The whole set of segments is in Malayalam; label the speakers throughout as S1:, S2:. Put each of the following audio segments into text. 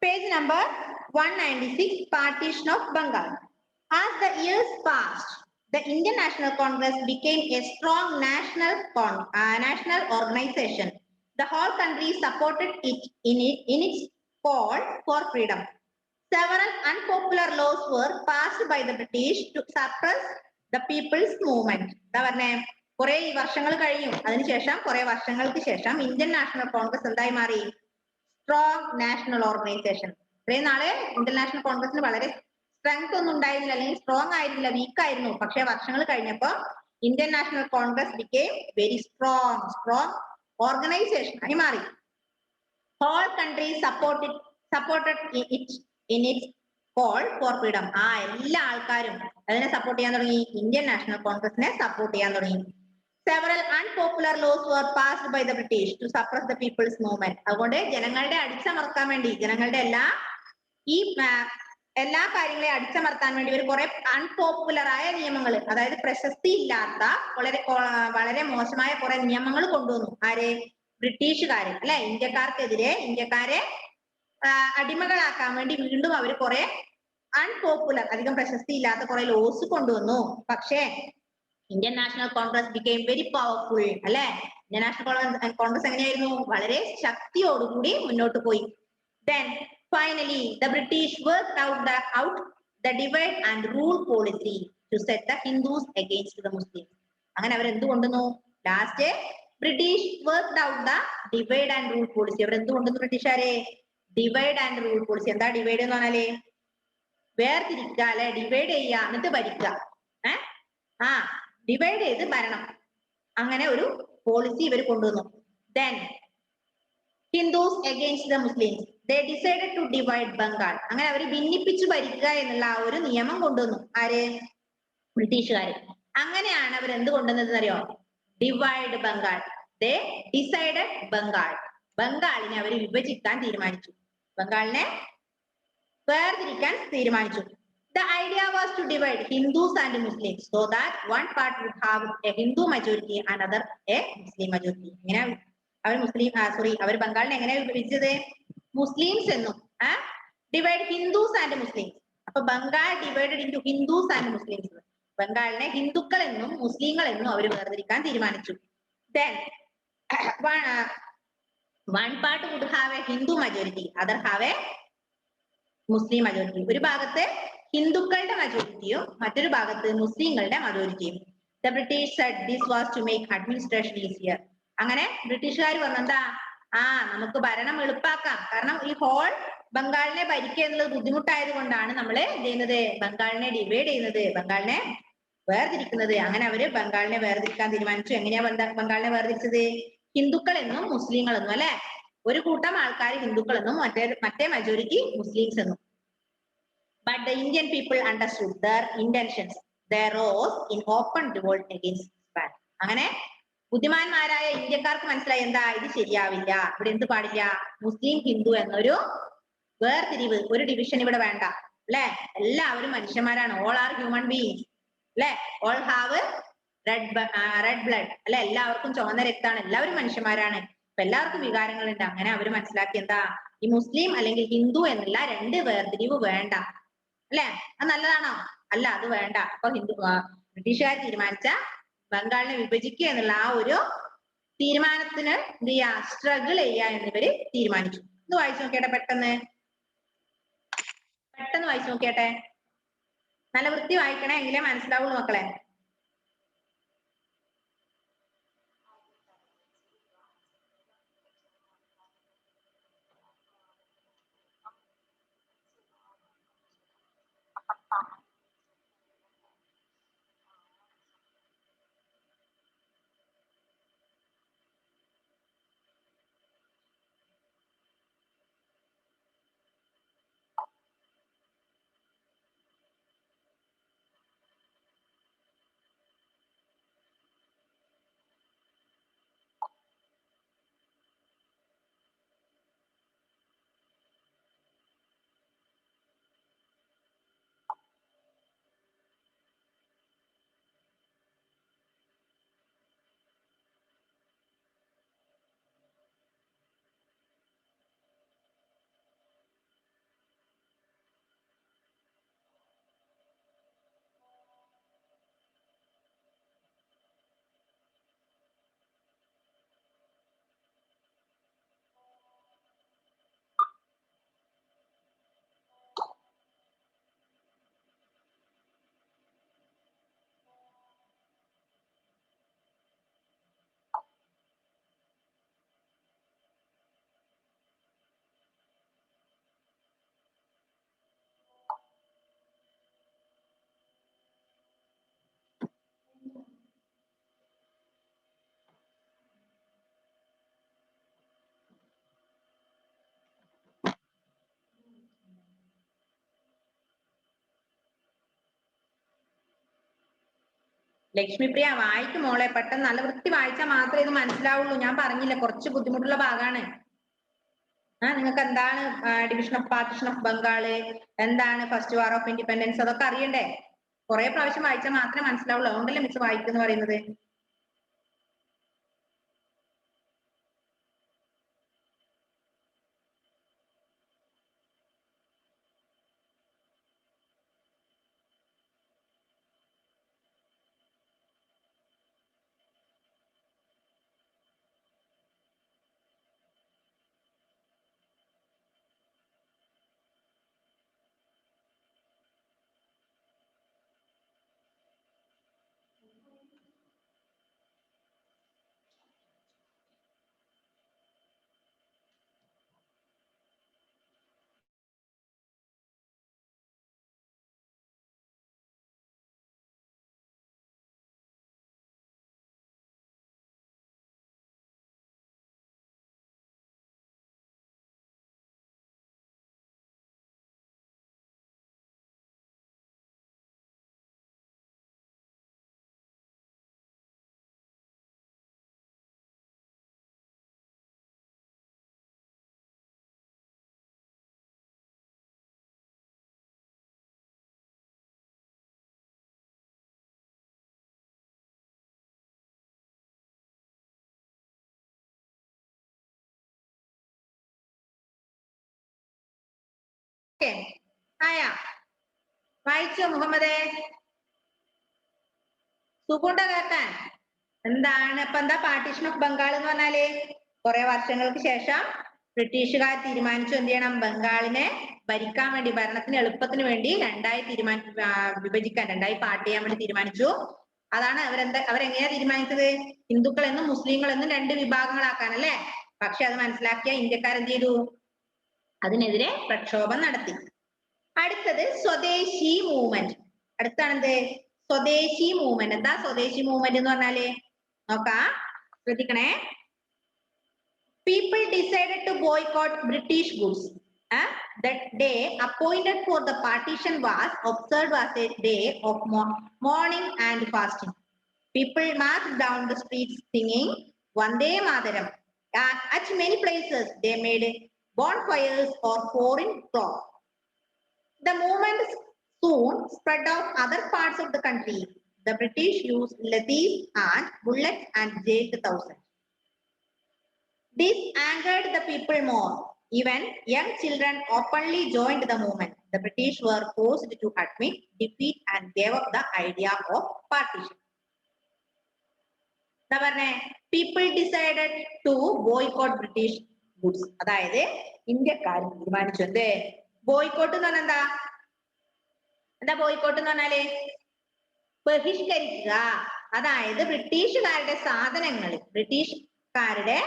S1: Page number 196, Partition of Bengal. As the years passed, the Indian National Congress became a strong national organization. The whole country supported it in its call for freedom. Several unpopular laws were passed by the British to suppress the people's movement. എന്താ പറഞ്ഞേ, കുറെ വർഷങ്ങൾ കഴിഞ്ഞു. അതിനുശേഷം കുറെ വർഷങ്ങൾക്ക് ശേഷം ഇന്ത്യൻ നാഷണൽ കോൺഗ്രസ് എന്തായി മാറി? Strong national organisation. ഇത്രയും നാളെ ഇന്ത്യൻ നാഷണൽ കോൺഗ്രസിന് വളരെ സ്ട്രെങ്ത് ഒന്നും ഉണ്ടായിരുന്നില്ല, അല്ലെങ്കിൽ സ്ട്രോങ് ആയിരുന്നില്ല, വീക്ക് ആയിരുന്നു. പക്ഷെ വർഷങ്ങൾ കഴിഞ്ഞപ്പോൾ Indian National Congress became very strong organisation ആയി മാറി. Whole country supported it in its call for freedom. ആ എല്ലാ ആൾക്കാരും അതിനെ സപ്പോർട്ട് ചെയ്യാൻ തുടങ്ങി, ഇന്ത്യൻ നാഷണൽ കോൺഗ്രസിനെ സപ്പോർട്ട് ചെയ്യാൻ തുടങ്ങി. Several unpopular laws were passed by the British to suppress the people's movement. അതുകൊണ്ട് ജനങ്ങളുടെ അടിച്ചമർത്താൻ വേണ്ടി, ജനങ്ങളുടെ എല്ലാ കാര്യങ്ങളെയും അടിച്ചമർത്താൻ വേണ്ടി ഒരു കുറെ അൺപോപ്പുലർ ആയ നിയമങ്ങൾ, അതായത് പ്രശസ്തി ഇല്ലാത്ത വളരെ മോശമായ കുറെ നിയമങ്ങൾ കൊണ്ടുവന്നു. ആര്? ബ്രിട്ടീഷുകാര് അല്ലെ? ഇന്ത്യക്കാരെ അടിമകളാക്കാൻ വേണ്ടി വീണ്ടും അവർ കുറെ അൺപോപ്പുലർ, അധികം പ്രശസ്തി ഇല്ലാത്ത കുറെ ലോസ് കൊണ്ടുവന്നു. പക്ഷേ Indian National Congress became very powerful അല്ലെ? ഇന്ത്യൻ നാഷണൽ കോൺഗ്രസ് എങ്ങനെയായിരുന്നു? വളരെ ശക്തിയോടുകൂടി മുന്നോട്ട് പോയി. Then finally the British worked out the divide and rule policy to set the Hindus against the Muslims. അങ്ങനെ അവർ എന്ത് കൊണ്ടുവന്നു? Last British worked out the divide and rule policy. അവർ എന്ത് കൊണ്ടുവന്നു? ബ്രിട്ടീഷുകാരെ ഡിവൈഡ് ആൻഡ് റൂൾ പോളിസി. എന്താ ഡിവൈഡ് എന്ന് പറഞ്ഞാല്? വേർതിരിക്കുക അല്ലെ? ഡിവൈഡ് ചെയ്യുക എന്നിട്ട് ഭരിക്കുക. ഡിവൈഡ് ചെയ്ത് ഭരണം. അങ്ങനെ ഒരു പോളിസി ഇവർ കൊണ്ടുവന്നു. Then Hindus against the Muslims. They decided to divide Bengal. അങ്ങനെ അവർ ഭിന്നിപ്പിച്ചു ഭരിക്കുക എന്നുള്ള ആ ഒരു നിയമം കൊണ്ടുവന്നു. ആര്? ബ്രിട്ടീഷുകാര്. അങ്ങനെയാണ് അവർ എന്ത് കൊണ്ടുവന്നത് അറിയോ? Divide Bengal. They decided Bengal. ബംഗാളിനെ അവർ വിഭജിക്കാൻ തീരുമാനിച്ചു, ബംഗാളിനെ വേർതിരിക്കാൻ തീരുമാനിച്ചു. The idea was to divide Hindus and Muslims so that one part would have a Hindu majority and another a Muslim majority. ഇങ്ങനെ അവർ ബംഗാളിനെ എങ്ങനെ വിഭജിച്ചത്? മുസ്ലിംസ് എന്നും ഡിവൈഡ് ഹിന്ദുസ് ആൻഡ് മുസ്ലിംസ്. അപ്പൊ Bengal divided into Hindus and Muslims. ബംഗാളിനെ ഹിന്ദുക്കൾ എന്നും മുസ്ലിങ്ങൾ എന്നും അവർ വേർതിരിക്കാൻ തീരുമാനിച്ചു. Then one part would have a Hindu majority, other have a Muslim majority. ഒരു ഭാഗത്ത് ഹിന്ദുക്കളുടെ മജോറിറ്റിയും മറ്റൊരു ഭാഗത്ത് മുസ്ലിങ്ങളുടെ മജോറിറ്റിയും. The British said this was to make administration easier. അങ്ങനെ ബ്രിട്ടീഷുകാർ പറഞ്ഞെന്താ, നമുക്ക് ഭരണം എളുപ്പാക്കാം. കാരണം ഈ ഹോൾ ബംഗാളിനെ ഭരിക്കുക എന്നുള്ളത് ബുദ്ധിമുട്ടായത് കൊണ്ടാണ് നമ്മൾ ചെയ്യുന്നത്, ബംഗാളിനെ ഡിവൈഡ് ചെയ്യുന്നത്, ബംഗാളിനെ വേർതിരിക്കുന്നത്. അങ്ങനെ അവര് ബംഗാളിനെ വേർതിരിക്കാൻ തീരുമാനിച്ചു. എങ്ങനെയാ ബംഗാളിനെ വേർതിരിച്ചത്? ഹിന്ദുക്കൾ എന്നും മുസ്ലിങ്ങൾ എന്നും അല്ലെ? ഒരു കൂട്ടം ആൾക്കാർ ഹിന്ദുക്കൾ എന്നും മറ്റേ മജോറിറ്റി മുസ്ലിംസ് എന്നും. But the Indian people understood their intentions. They rose in open revolt against Spain. അങ്ങനെ ബുദ്ധിമാന്മാരായ ഇന്ത്യക്കാർക്ക് മനസ്സിലായി, എന്താ ഇത് ശരിയാവില്ല, ഇവിടെ എന്ത് പാടില്ല, മുസ്ലിം ഹിന്ദു എന്നൊരു വേർതിരിവ്, ഒരു ഡിവിഷൻ ഇവിടെ വേണ്ട അല്ലെ? എല്ലാവരും മനുഷ്യന്മാരാണ്. ഓൾ ആർ ഹ്യൂമൻ ബീയിങ്സ് അല്ലെ? ഓൾ ഹാവ് റെഡ് ബ്ലഡ് അല്ലെ? എല്ലാവർക്കും ചുവന്ന രക്തമാണ്, എല്ലാവരും മനുഷ്യന്മാരാണ്, അപ്പൊ എല്ലാവർക്കും വികാരങ്ങളുണ്ട്. അങ്ങനെ അവര് മനസ്സിലാക്കി, എന്താ ഈ മുസ്ലിം അല്ലെങ്കിൽ ഹിന്ദു എന്നുള്ള രണ്ട് വേർതിരിവ് വേണ്ട അല്ലെ? അത് നല്ലതാണോ? അല്ല, അത് വേണ്ട. അപ്പൊ ബ്രിട്ടീഷുകാർ തീരുമാനിച്ച ബംഗാളിനെ വിഭജിക്കുക എന്നുള്ള ആ ഒരു തീരുമാനത്തിന് എന്ത് ചെയ്യാ, സ്ട്രഗിൾ ചെയ്യുക എന്നിവര് തീരുമാനിച്ചു. ഇത് വായിച്ചു നോക്കിയട്ടെ, പെട്ടെന്ന് വായിച്ചു നോക്കിയട്ടെ. നല്ല വൃത്തി വായിക്കണേ, എങ്കിലേ മനസ്സിലാവുള്ളൂ മക്കളെ. ലക്ഷ്മിപ്രിയ വായിക്കും മോളെ, പെട്ടെന്ന് നല്ല വൃത്തി വായിച്ചാൽ മാത്രമേ ഇത് മനസ്സിലാവുള്ളൂ. ഞാൻ പറഞ്ഞില്ല കുറച്ച് ബുദ്ധിമുട്ടുള്ള ഭാഗമാണ്. നിങ്ങൾക്ക് എന്താണ് division of partition of Bengal, എന്താണ് ഫസ്റ്റ് വാർ ഓഫ് ഇൻഡിപെൻഡൻസ്, അതൊക്കെ അറിയണ്ടേ? കുറെ പ്രാവശ്യം വായിച്ചാൽ മാത്രമേ മനസ്സിലാവുള്ളൂ. അതുകൊണ്ടല്ലേ മിസ് വായിക്കുന്നു പറയുന്നത്. ആയാ വായിച്ചോ മുഹമ്മദേ? സുഖുണ്ട കേൾക്കാൻ? എന്താണ് ഇപ്പൊ എന്താ പാർട്ടീഷൻ ഓഫ് ബംഗാൾ എന്ന് പറഞ്ഞാല്? കുറെ വർഷങ്ങൾക്ക് ശേഷം ബ്രിട്ടീഷുകാർ തീരുമാനിച്ചു എന്ത് ചെയ്യണം, ബംഗാളിനെ ഭരിക്കാൻ വേണ്ടി, ഭരണത്തിന് എളുപ്പത്തിന് വേണ്ടി രണ്ടായി വിഭജിക്കാൻ, രണ്ടായി പാർട്ട് ചെയ്യാൻ വേണ്ടി തീരുമാനിച്ചു. അതാണ് അവരെങ്ങനെയാ തീരുമാനിച്ചത്? ഹിന്ദുക്കൾ എന്നും മുസ്ലിങ്ങൾ എന്നും രണ്ട് വിഭാഗങ്ങളാക്കാൻ അല്ലേ? പക്ഷെ അത് മനസ്സിലാക്കിയ ഇന്ത്യക്കാർ എന്ത് ചെയ്തു? അതിനെതിരെ പ്രക്ഷോഭം നടത്തി. അടുത്തത് സ്വദേശി മൂവ്മെന്റ്. അടുത്താണെന്ത്? സ്വദേശി മൂവ്മെന്റ്. എന്താ സ്വദേശി മൂവ്മെന്റ് എന്ന് പറഞ്ഞാല്? നോക്കാം, ശ്രദ്ധിക്കണേ. People decided to boycott British goods. That day appointed for the partition was observed as a day of mourning and fasting. People marched down the streets singing Vande Mataram. At many places they made bonfires or foreign cloth. The movement soon spread out other parts of the country. The British used lathis and bullets and jailed thousands. This angered the people more. Even young children openly joined the movement. The British were forced to admit defeat and gave up the idea of partition. People decided to boycott British goods. അതായത് ഇന്ത്യക്കാർ തീരുമാനിച്ചു എന്ത്? ബോയ്ക്കോട്ട് എന്ന് പറഞ്ഞാൽ എന്താ ബോയ്ക്കോട്ട് എന്ന് പറഞ്ഞാല്? ബഹിഷ്കരിക്കുക. അതായത് ബ്രിട്ടീഷുകാരുടെ സാധനങ്ങൾ, ബ്രിട്ടീഷുകാരുടെ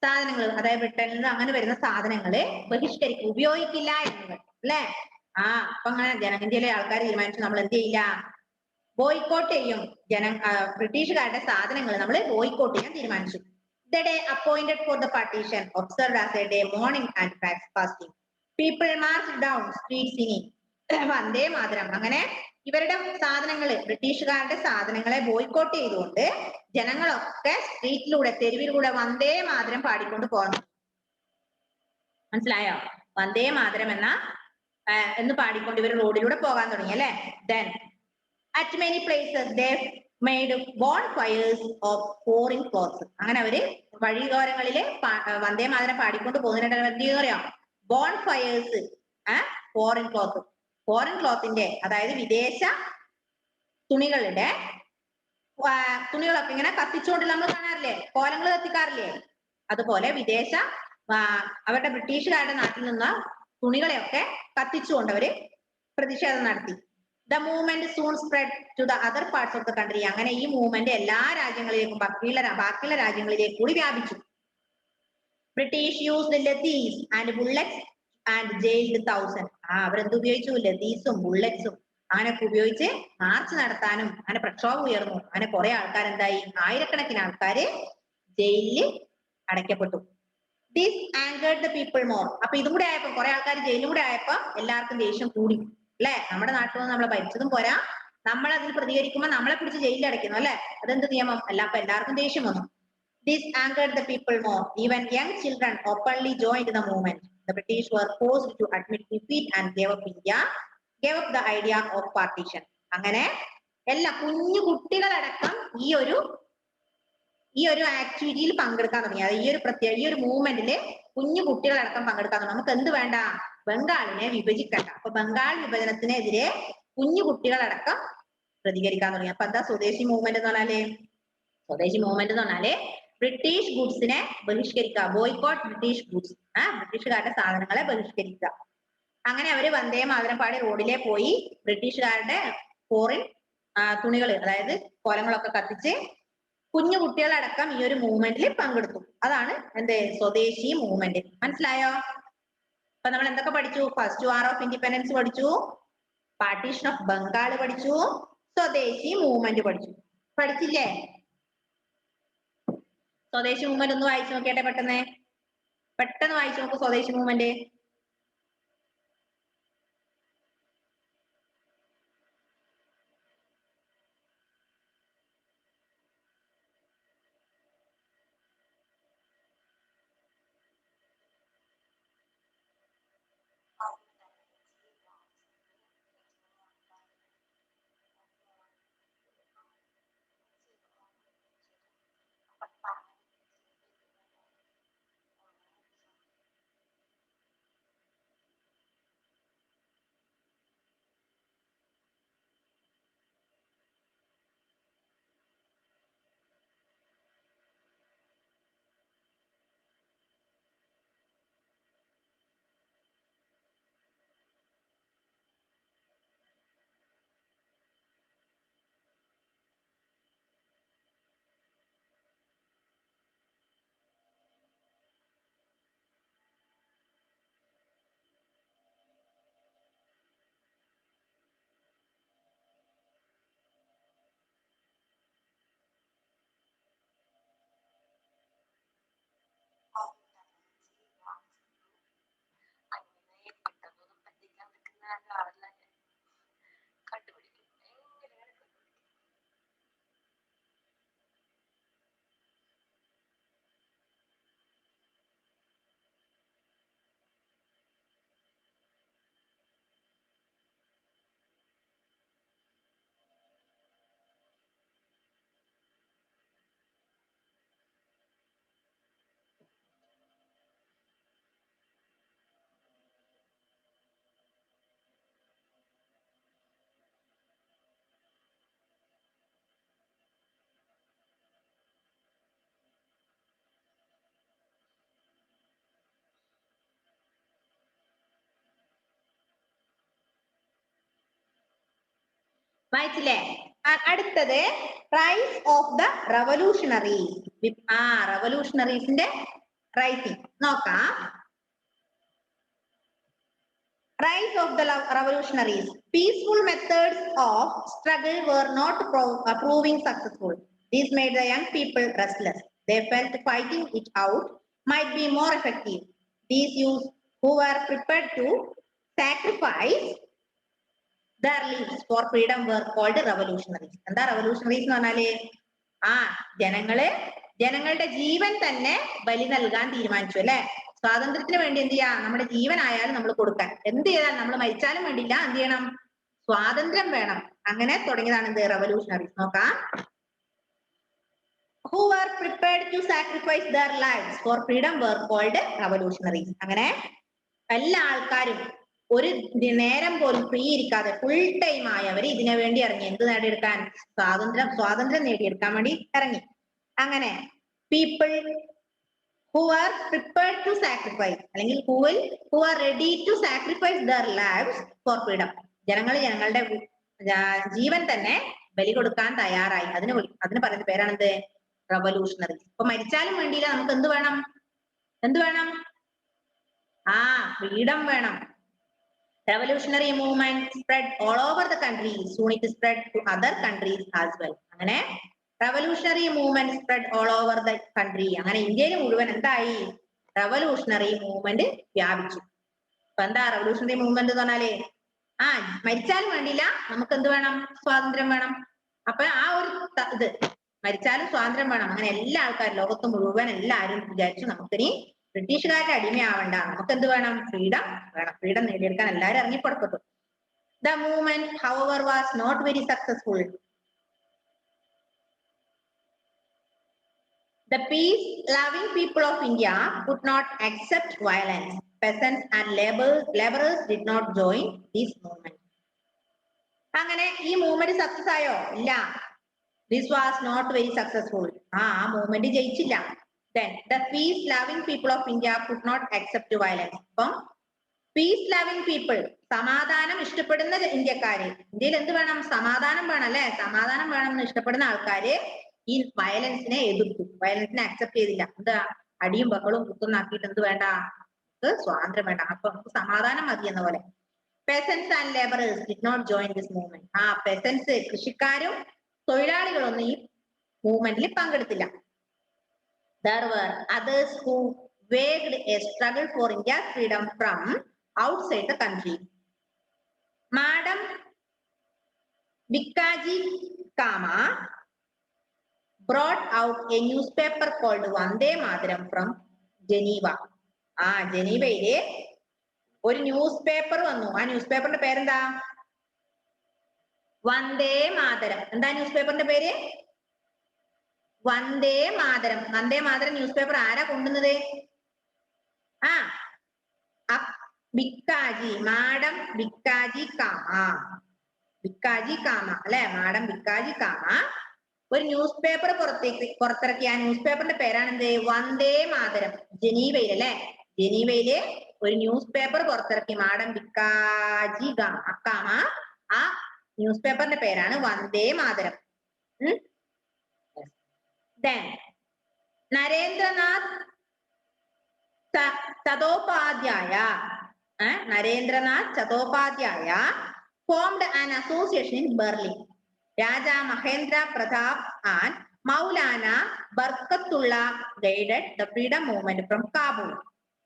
S1: സാധനങ്ങൾ, അതായത് ബ്രിട്ടനിൽ നിന്ന് അങ്ങനെ വരുന്ന സാധനങ്ങള് ബഹിഷ്കരിക്കുക, ഉപയോഗിക്കില്ല എന്നത് അല്ലെ? അപ്പൊ അങ്ങനെ ഇന്ത്യയിലെ ആൾക്കാർ തീരുമാനിച്ചു നമ്മൾ എന്ത് ചെയ്യില്ല, ബോയ്ക്കോട്ട് ചെയ്യും. ബ്രിട്ടീഷുകാരുടെ സാധനങ്ങൾ നമ്മൾ ബോയ്ക്കോട്ട് ചെയ്യാൻ തീരുമാനിച്ചു. The day appointed for the partition observed as a day mourning and fasting. People marched down streets singing Vande Mataram. അങ്ങനെ ഇവരുടെ സാധനങ്ങള്, ബ്രിട്ടീഷുകാരുടെ സാധനങ്ങളെ ബോയ്ക്കോട്ട് ചെയ്തുകൊണ്ട് ജനങ്ങളൊക്കെ സ്ട്രീറ്റിലൂടെ, തെരുവിലൂടെ വന്ദേ മാതരം പാടിക്കൊണ്ട് പോകുന്നു. മനസ്സിലായോ? വന്ദേ മാതരം എന്ന് പാടിക്കൊണ്ട് ഇവർ റോഡിലൂടെ പോകാൻ തുടങ്ങി അല്ലെ? Then at many places they made bonfires of foreign cloths. അങ്ങനെ അവര് വഴിയോരങ്ങളില് വന്ദേ മാതരം പാടിക്കൊണ്ട് പോകുന്നതിനിടെ എന്ത് അറിയാം? ബോൺഫയേഴ്സ്, ഫോറിൻ ക്ലോത്ത്, ഫോറിൻ ക്ലോത്തിന്റെ അതായത് വിദേശ തുണികളുടെ തുണികളൊക്കെ ഇങ്ങനെ കത്തിച്ചുകൊണ്ട് നമ്മൾ കാണാറില്ലേ, കോലങ്ങൾ കത്തിക്കാറില്ലേ? അതുപോലെ വിദേശ അവരുടെ ബ്രിട്ടീഷുകാരുടെ നാട്ടിൽ നിന്ന് തുണികളെയൊക്കെ കത്തിച്ചുകൊണ്ട് അവര് പ്രതിഷേധം നടത്തി. The movement soon spread to the other parts of the country. അങ്ങനെ ഈ മൂവ്മെന്റ് എല്ലാ രാജ്യങ്ങളിലേക്കും, ബാക്കിയുള്ള രാജ്യങ്ങളിലേക്ക് കൂടി വ്യാപിച്ചു. British used lathis and bullets and jailed thousands. അവരെന്ത് ഉപയോഗിച്ചു? ലത്തീസും ബുള്ളറ്റ്സും അങ്ങനെയൊക്കെ ഉപയോഗിച്ച് മാർച്ച് നടത്താനും അങ്ങനെ പ്രക്ഷോഭം ഉയർന്നു. അങ്ങനെ കുറെ ആൾക്കാർ എന്തായി? ആയിരക്കണക്കിന് ആൾക്കാര് ജയിലിൽ അടയ്ക്കപ്പെട്ടു. This angered the people more. അപ്പൊ ഇതും കൂടെ ആയപ്പോ, കുറെ ആൾക്കാർ ജയിലും കൂടെ ആയപ്പോ എല്ലാവർക്കും ദേഷ്യം കൂടി അല്ലെ? നമ്മുടെ നാട്ടിൽ നിന്ന് നമ്മളെ ഭരിച്ചതും പോരാ, നമ്മൾ അതിൽ പ്രതികരിക്കുമ്പോൾ നമ്മളെ പിടിച്ച് ജയിലിൽ അടയ്ക്കുന്നു അല്ലെ? അതെന്ത് നിയമം? അല്ല, അപ്പൊ എല്ലാവർക്കും ദേഷ്യം വന്നു. This angered the people more. Even young children openly joined the movement. The British were forced to admit defeat and gave up the idea of partition. അങ്ങനെ എല്ലാ കുഞ്ഞു കുട്ടികളടക്കം ഈ ഒരു ആക്ടിവിറ്റിയിൽ പങ്കെടുക്കാൻ തുടങ്ങി. ഈ ഒരു മൂവ്മെന്റില് കുഞ്ഞു കുട്ടികളടക്കം പങ്കെടുക്കാൻ തുടങ്ങി. നമുക്ക് എന്ത് വേണ്ട? ബംഗാളിനെ വിഭജിക്കണ്ട. അപ്പൊ ബംഗാൾ വിഭജനത്തിനെതിരെ കുഞ്ഞു കുട്ടികളടക്കം പ്രതികരിക്കാൻ തുടങ്ങി. അപ്പൊ എന്താ സ്വദേശി മൂവ്മെന്റ് എന്ന് പറഞ്ഞാല്? സ്വദേശി മൂവ്മെന്റ് എന്ന് പറഞ്ഞാല് ബ്രിട്ടീഷ് ഗുഡ്സിനെ ബഹിഷ്കരിക്കുക. Boycott British goods. ബ്രിട്ടീഷുകാരുടെ സാധനങ്ങളെ ബഹിഷ്കരിക്കുക. അങ്ങനെ അവര് വന്ദേ മാതരം പാടി റോഡിലെ പോയി ബ്രിട്ടീഷുകാരുടെ ഫോറിൻ തുണികൾ, അതായത് കോലങ്ങളൊക്കെ കത്തിച്ച് കുഞ്ഞു കുട്ടികളടക്കം ഈ ഒരു മൂവ്മെന്റിൽ പങ്കെടുത്തു. അതാണ് എന്ത്? സ്വദേശി മൂവ്മെന്റ്. മനസ്സിലായോ? അപ്പൊ നമ്മൾ എന്തൊക്കെ പഠിച്ചു? ഫസ്റ്റ് വാർ ഓഫ് ഇൻഡിപെൻഡൻസ് പഠിച്ചു, പാർട്ടീഷൻ ഓഫ് ബംഗാൾ പഠിച്ചു, സ്വദേശി മൂവ്മെന്റ് പഠിച്ചു. പഠിച്ചില്ലേ? സ്വദേശി മൂവ്മെന്റ് ഒന്ന് വായിച്ചു നോക്കിയാട്ടെ. പെട്ടെന്ന് വായിച്ചു നോക്കൂ സ്വദേശി മൂവ്മെന്റ്. വായിച്ചില്ലേ? അടുത്തത് റൈസ് ഓഫ് ദ റവല്യൂഷണറീസ്. റവല്യൂഷണറീസിന്റെ റൈസിംഗ് നോക്കാം. Rise of the revolutionaries. Peaceful methods of struggle were not proving successful. This made the young people restless. They felt fighting it out might be more effective. These youths who were prepared to sacrifice their lives for freedom were called revolutionaries. എന്താ revolutionaries എന്ന് പറഞ്ഞാല്? ജനങ്ങളുടെ ജീവൻ തന്നെ ബലി നൽകാൻ തീരുമാനിച്ചു അല്ലെ? സ്വാതന്ത്ര്യത്തിന് വേണ്ടി എന്ത് ചെയ്യാ? നമ്മുടെ ജീവനായാലും നമ്മൾ കൊടുക്കാൻ. എന്ത് ചെയ്താൽ നമ്മൾ മരിച്ചാലും വേണ്ടില്ല, എന്ത് ചെയ്യണം? സ്വാതന്ത്ര്യം വേണം. അങ്ങനെ തുടങ്ങിയതാണ് എന്ത്? റവല്യൂഷണറീസ്. നോക്കാം. Who were prepared to sacrifice their lives for freedom were called revolutionaries. അങ്ങനെ എല്ലാ ആൾക്കാരും ഒരു നേരം പോലും ഫ്രീ ഇരിക്കാതെ ഫുൾ ടൈം ആയവർ ഇതിനു വേണ്ടി ഇറങ്ങി. എന്ത് നേടിയെടുക്കാൻ? സ്വാതന്ത്ര്യം നേടിയെടുക്കാൻ വേണ്ടി ഇറങ്ങി. അങ്ങനെ people who are prepared to sacrifice അല്ലെങ്കിൽ who are ready to sacrifice their lives for freedom. ജനങ്ങളുടെ ജീവൻ തന്നെ ബലി കൊടുക്കാൻ തയ്യാറായി. അതിന് പറയുന്ന പേരാണ് എന്ത്? റവല്യൂഷണറി. ഇപ്പൊ മരിച്ചാലും വേണ്ടിയില്ല, നമുക്ക് എന്ത് വേണം? ഫ്രീഡം വേണം. Revolutionary movement spread all over the country. Soon it spread to other countries as well. അങ്ങനെ revolutionary movement spread all over the country. അങ്ങനെ ഇന്ത്യയിൽ മുഴുവൻ എന്തായി? revolutionary movement വ്യാപിച്ചു. അപ്പൊ എന്താ revolutionary movement എന്ന് പറഞ്ഞാല്? മരിച്ചാലും വേണ്ടില്ല, നമുക്ക് എന്ത് വേണം? സ്വാതന്ത്ര്യം വേണം. അപ്പൊ ആ ഒരു ഇത് മരിച്ചാലും സ്വാതന്ത്ര്യം വേണം. അങ്ങനെ എല്ലാ ആൾക്കാരും ലോകത്ത് മുഴുവൻ എല്ലാവരും വിചാരിച്ചു നമുക്കിനി ബ്രിട്ടീഷുകാരുടെ അടിമയാവണ്ട, നമുക്ക് എന്ത് വേണം? ഫ്രീഡം വേണം. ഫ്രീഡം നേടിയെടുക്കാൻ എല്ലാവരും ഇറങ്ങി പുറപ്പെട്ടു. The movement, however, was not very successful. The peace-loving people of India could not accept violence. Peasants and laborers did not join this movement. അങ്ങനെ ഈ മൂവ്മെന്റ് സക്സസ് ആയോ? ഇല്ല. This was not very successful. ആ movement ജയിച്ചില്ല. Then the peace-loving people of India could not accept violence. അപ്പം പീസ് ലവിംഗ് പീപ്പിൾ, സമാധാനം ഇഷ്ടപ്പെടുന്ന ഇന്ത്യക്കാര്, ഇന്ത്യയിൽ എന്ത് വേണം? സമാധാനം വേണം അല്ലെ? സമാധാനം വേണം എന്ന് ഇഷ്ടപ്പെടുന്ന ആൾക്കാര് ഈ വയലൻസിനെ എതിർത്തു, വയലൻസിനെ അക്സെപ്റ്റ് ചെയ്തില്ല. എന്താ? അടിയും ബഹളവും കുത്തുന്നാക്കിയിട്ട് എന്ത് വേണ്ട? സ്വാതന്ത്ര്യം വേണ്ട, അപ്പൊ നമുക്ക് സമാധാനം മതി എന്ന പോലെ. Peasants and labourers did not join this movement. Peasants, കൃഷിക്കാരും തൊഴിലാളികളൊന്നും ഈ മൂവ്മെന്റിൽ പങ്കെടുത്തില്ല. There were others who waged a struggle for India's freedom from outside the country. Madam Bhikaji Cama brought out a newspaper called Vande Mataram from Geneva. ജനീവയിലെ ഒരു ന്യൂസ് പേപ്പർ വന്നു. ആ ന്യൂസ് പേപ്പറിന്റെ പേരെന്താ? വന്ദേ മാതരം. എന്താ ന്യൂസ് പേപ്പറിന്റെ പേര്? വന്ദേ മാതരം. വന്ദേ മാതരം ന്യൂസ് പേപ്പർ ആരാ കൊണ്ടുവന്നത്? ബിക്കാജി, മാഡം ബിക്കാജി കാമ. ബിക്കാജി കാമ അല്ലെ? മാഡം ബിക്കാജി കാമ ഒരു ന്യൂസ് പേപ്പർ പുറത്തിറക്കി. ആ ന്യൂസ് പേപ്പറിന്റെ പേരാണ് എന്ത്? വന്ദേ മാതരം. ജനീവയിൽ അല്ലെ? ജനീവയില് ഒരു ന്യൂസ് പേപ്പർ പുറത്തിറക്കി മാഡം ബിക്കാജി കാമ. ആ ന്യൂസ് പേപ്പറിന്റെ പേരാണ് Vande Mataram. Then Narendranath Chattopadhyay, Narendranath Chattopadhyay formed an association in Berlin. Raja Mahendra Pratap and Maulana Barkatullah guided the freedom movement from Kabul.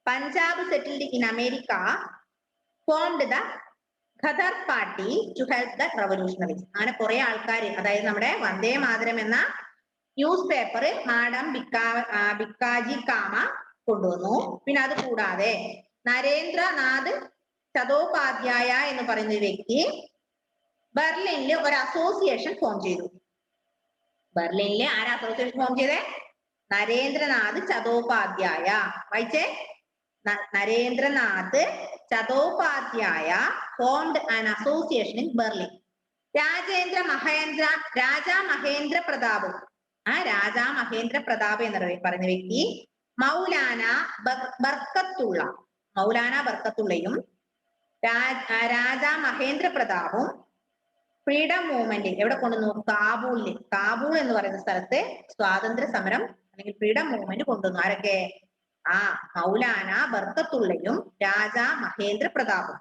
S1: Punjab settled in America formed the Ghadar party to help the revolutionaries. അങ്ങനെ കുറെ ആൾക്കാര്, അതായത് നമ്മുടെ വന്ദേ മാതരം എന്ന ന്യൂസ് പേപ്പർ മാഡം ബിക്കാജി കാമ കൊണ്ടുവന്നു. പിന്നെ അത് കൂടാതെ നരേന്ദ്രനാഥ് ചതോപാധ്യായ എന്ന് പറയുന്ന ഒരു വ്യക്തി ബെർലിനിൽ ഒരു അസോസിയേഷൻ ഫോം ചെയ്തു. ബെർലിനിലെ ആരാ അസോസിയേഷൻ ഫോം ചെയ്തേ? നരേന്ദ്രനാഥ് ചതോപാധ്യായ. വായിച്ചേ, Narendranath Chattopadhyay formed an association in Berlin. Raja Mahendra Pratap, Raja Mahendra Pratap എന്ന് പറയുന്ന വ്യക്തി മൗലാന ബർക്കത്തുള്ള, മൗലാന ബർക്കത്തുള്ളയും രാജാ മഹേന്ദ്ര പ്രതാപും ഫ്രീഡം മൂവ്മെന്റ് എവിടെ കൊണ്ടുവന്നു? കാബൂളിൽ. കാബൂൾ എന്ന് പറയുന്ന സ്ഥലത്ത് സ്വാതന്ത്ര്യ സമരം അല്ലെങ്കിൽ ഫ്രീഡം മൂവ്മെന്റ് കൊണ്ടുവന്നു. ആരൊക്കെ? മൗലാന ബർക്കത്തുള്ളയും രാജാ മഹേന്ദ്ര പ്രതാപും.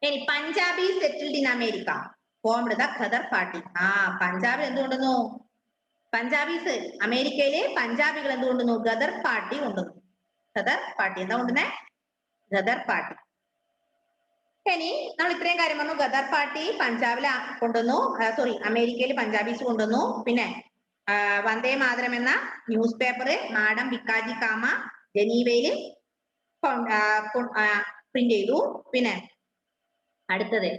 S1: ഇനി Punjabi settled in America formed the khadar party. പഞ്ചാബിൽ എന്തുകൊണ്ടുവന്നു? പഞ്ചാബീസ്, അമേരിക്കയിലെ പഞ്ചാബികൾ എന്തുകൊണ്ടുവന്നു? ഗദർ പാർട്ടി കൊണ്ടുവന്നു. ഖദർ പാർട്ടി എന്താ കൊണ്ടുവന്നേ? ഗദർ പാർട്ടി. ഇനി നമ്മൾ ഇത്രയും കാര്യം പറഞ്ഞു. ഗദർ പാർട്ടി പഞ്ചാബിൽ കൊണ്ടുവന്നു, അമേരിക്കയിൽ പഞ്ചാബീസ് കൊണ്ടുവന്നു. പിന്നെ വന്ദേ മാതരം എന്ന ന്യൂസ് പേപ്പർ മാഡം ബിക്കാജി കാമ ജനീവയില് പ്രിന്റ് ചെയ്തു. പിന്നെ അടുത്തത്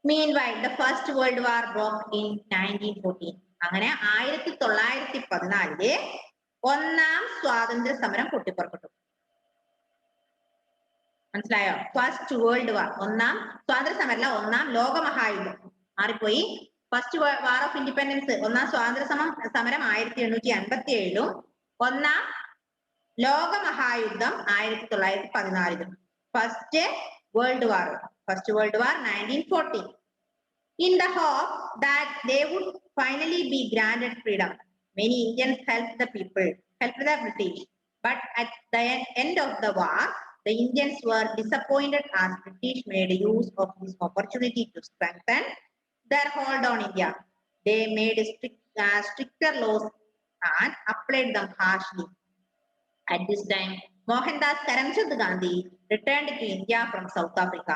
S1: meanwhile the first world war broke in 1914. അങ്ങനെ 1914 ഒന്നാം സ്വാതന്ത്ര്യ സമരം പൊട്ടിപ്പുറപ്പെട്ടു. മനസ്സിലായോ? ഫസ്റ്റ് വേൾഡ് വാർ, ഒന്നാം സ്വാതന്ത്ര്യ സമരമല്ല, ഒന്നാം ലോക മഹായുദ്ധം. മാറിപ്പോയി. ഫസ്റ്റ് വാർ ഓഫ് ഇൻഡിപെൻഡൻസ്, ഒന്നാം സ്വാതന്ത്ര്യ സമരം 1857 ഒന്നാം ലോക മഹായുദ്ധം 1914. First world war 1914. In the hope that they would finally be granted freedom, many Indians helped the British. But at the end of the war, the Indians were disappointed as British made use of this opportunity to strengthen their hold on India. They made stricter laws and applied them harshly. At this time, Mohandas Karamchand Gandhi returned to India from South Africa.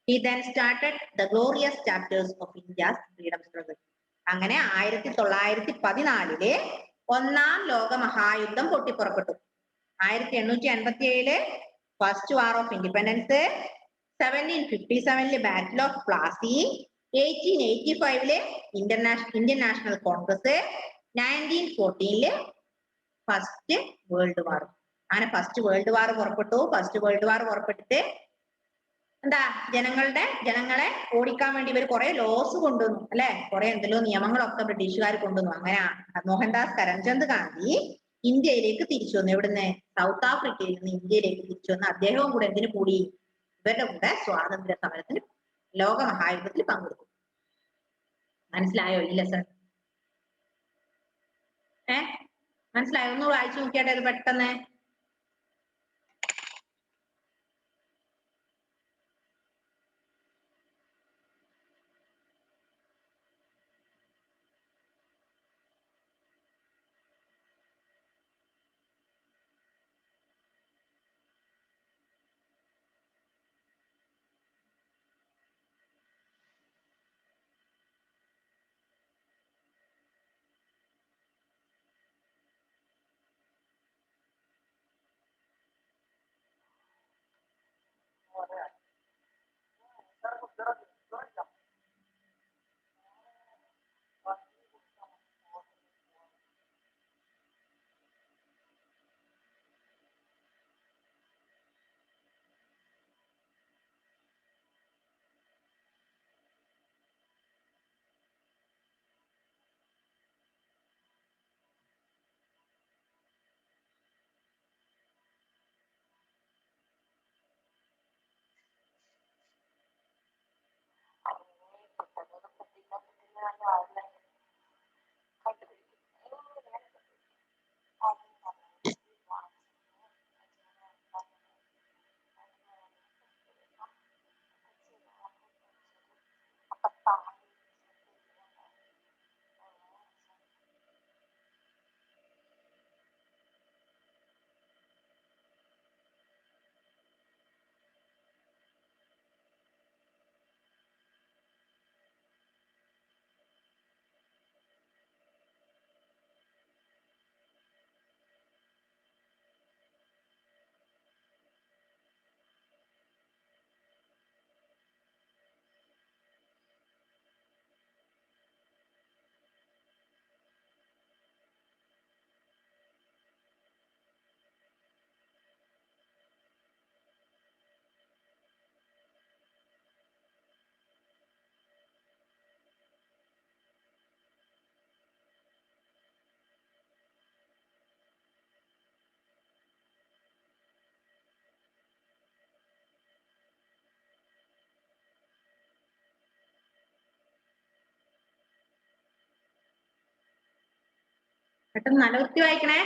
S1: He then started the glorious chapters of India's freedom struggle. അങ്ങനെ 1914 ഒന്നാം ലോക മഹായുദ്ധം പൊട്ടിപ്പുറപ്പെട്ടു. 1887 first war of independence, 1757 battle of Plassey, 1885 Indian National Congress, 1914 first world war. അങ്ങനെ ഫസ്റ്റ് വേൾഡ് വാർ പുറപ്പെട്ടു. ഫസ്റ്റ് വേൾഡ് വാർ പുറപ്പെട്ടിട്ട് എന്താ ജനങ്ങളെ ഓടിക്കാൻ വേണ്ടി ഇവർ കുറെ ലോസ് കൊണ്ടുവന്നു അല്ലെ, കുറെ എന്തെല്ലോ നിയമങ്ങളൊക്കെ ബ്രിട്ടീഷുകാർ കൊണ്ടുവന്നു. അങ്ങനെ മോഹൻദാസ് കരംചന്ദ് ഗാന്ധി ഇന്ത്യയിലേക്ക് തിരിച്ചു വന്നു. എവിടുന്ന്? സൗത്ത് ആഫ്രിക്കയിൽ നിന്ന് ഇന്ത്യയിലേക്ക് തിരിച്ചു വന്ന് അദ്ദേഹവും കൂടെ എന്തിനു കൂടി? ഇവരുടെ കൂടെ സ്വാതന്ത്ര്യ സമരത്തിന്, ലോക മഹായുദ്ധത്തിൽ പങ്കെടുത്തു. മനസ്സിലായോ ഈ ലെസൺ? മനസ്സിലായോ? ഒന്ന് വായിച്ചു നോക്കിയാട്ടെ ഇത് പെട്ടെന്ന്. പെട്ടെന്ന് നല്ല വൃത്തി വായിക്കണേ.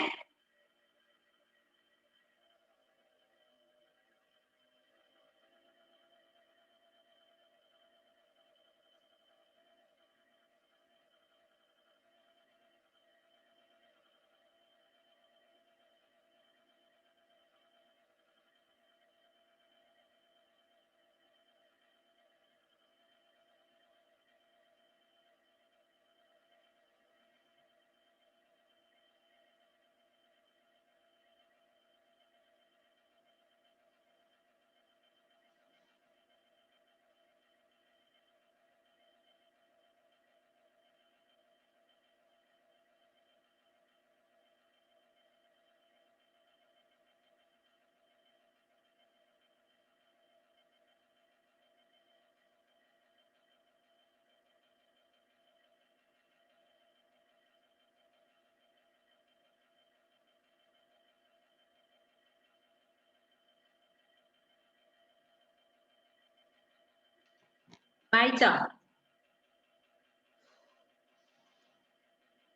S1: വായിച്ചോ?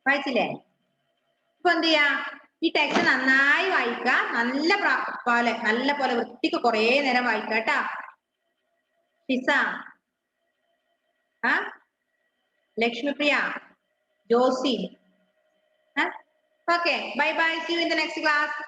S1: വായിച്ചില്ലേ? ഇപ്പൊ എന്ത് ചെയ്യാ? ഈ ടെക്സ്റ്റ് നന്നായി വായിക്ക, നല്ല പോലെ വൃത്തിക്ക് കുറേ നേരം വായിക്ക കേട്ടാ. Shiza, Lakshmipriya, Josy. Okay, bye bye. See you in the next class.